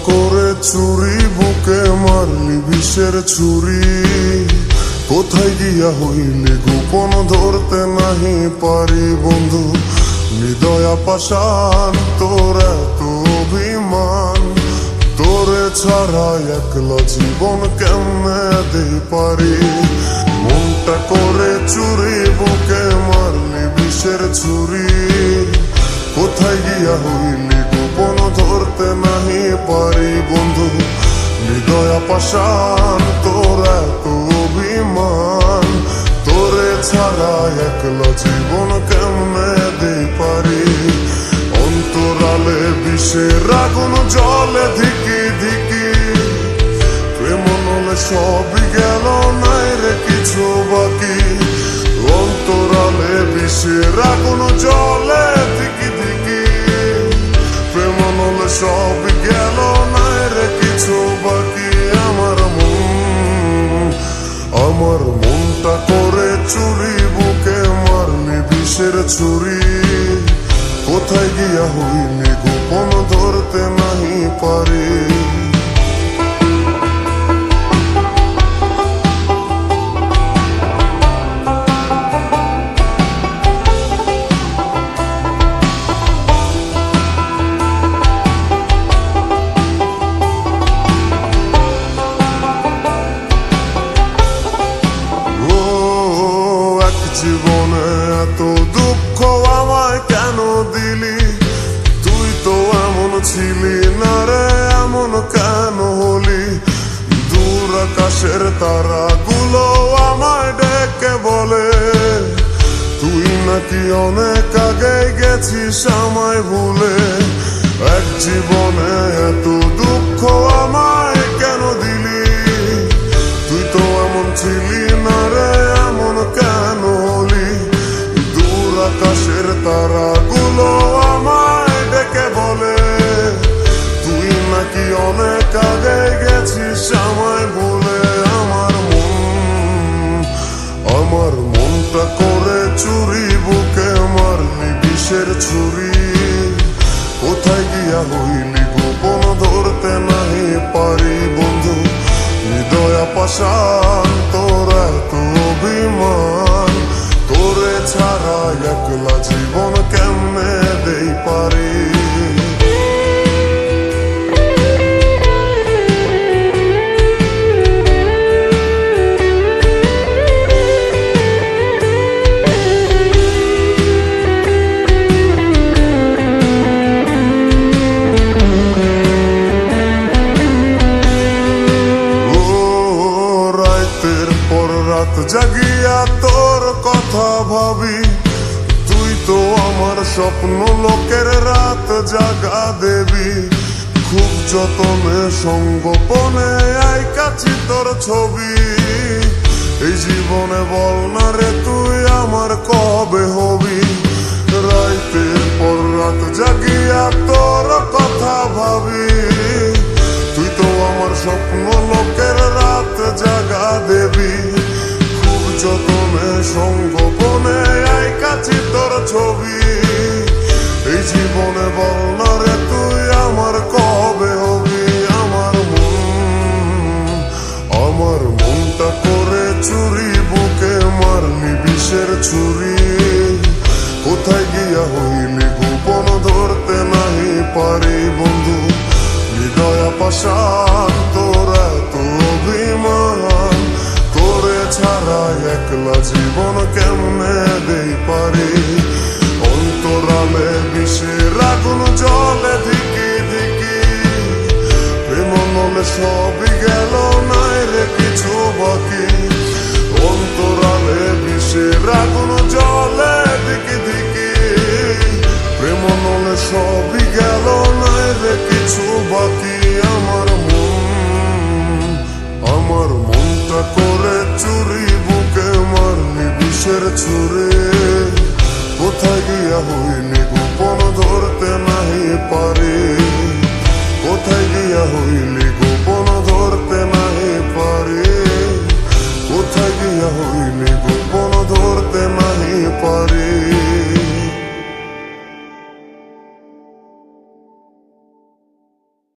করে চুরি বুকে মারলি বিষের ছুরি, কোথায় গিয়া হইলি গোপন ধরতে নাহি পারি বন্ধু। হৃদয়া পাষাণ তোর এত অভিমান, তোরে ছাড়া একলা জীবন কেমনে দিই পারি। মনটা করে চুরি বুকে মারলি বিষের ছুরি, কোথায় গিয়া হইলি গোপন ধরতে নাহি পারি বন্ধু। হৃদয়া পাষাণ তোর এত অভিমান, তোরে ছাড়া একলা জীবন কেমনে দিই পারি। অন্তরালে বিষের আগুন জলে ধিকি ধিকি, প্রেম নলে সবই গেল নাই রে কিছু বাকি। অন্তরালে বিষের আগুন জলে ধিকি ধিকি, প্রেম নলে সবই গেল নাই রে কিছু বাকি। আমার মনটা করে চুরি বুকে মারলি বিষের ছুরি, কোথায় গিয়া হইলি গোপন ধরতে নাহি পারি। জীবনে এত দুঃখ আমায় কেন দিলি, তুই তো এমন ছিলি না রে, এমন কেন হলি। দূর আকাশের তারাগুলো আমায় ডেকে বলে, তুই নাকি অনেক আগে গেছিস আমায় ভুলে। এক জীবনে এত দুঃখ আমায় কেন দিলি, তুই তো এমন ছিলি না রে, এমন কেন হলি। দূর আকাশের তারাগুলো আমায় ডেকে বলে, তুই নাকি অনেক আগে গেছিস আমায় ভুলে। আমার মনটা করে চুরি বুকে মারলি বিষের ছুরি, কোথায় গিয়া হইলি গোপন ধরতে নাহি পারি বন্ধু। হৃদয়া পাষাণ তোর এত অভিমান, তোরে ছাড়া একলা জীবন কেমনে দেই পারি। রাত জাগিয়া তোর কথা ভাবি, তুই তো আমার স্বপ্ন লোকের রাত জাগা দেবী। খুব যতনে সঙ্গোপনে আইকাছি তোর ছবি, এই জীবনে বল না রে তুই আমার কবে হবি। রাতের পর রাত জাগিয়া তোর কথা ভাবি, তুই তো আমার স্বপ্ন লোকের রাত জাগা দেবী। যতনে সঙ্গোপনে আইকাছি তোর ছবি, এই জীবনে বল না রে তুই আমার কবে হবি। আমার মনটা করে চুরি বুকে মারলি বিষের ছুরি, কোথায় গিয়া হইলি গোপন ধরতে নাহি পারি বন্ধু। হৃদয়া পাষাণ তোর এত অভিমান, তোরে ছাড়া একলা জীবন কেমনে দেই পারি। অন্তরালে বিষের আগুন জলে ধিকি ধিকি, প্রেম নলে সবই গেল নাই রে কিছু বাকি। অন্তরালে বিষের আগুন জলে ধিকি ধিকি, প্রেম নলে সবই গেল নাই রে কিছু বাকি। আমার মনটা করে চুরি বুকে মারলি বিষের ছুরি।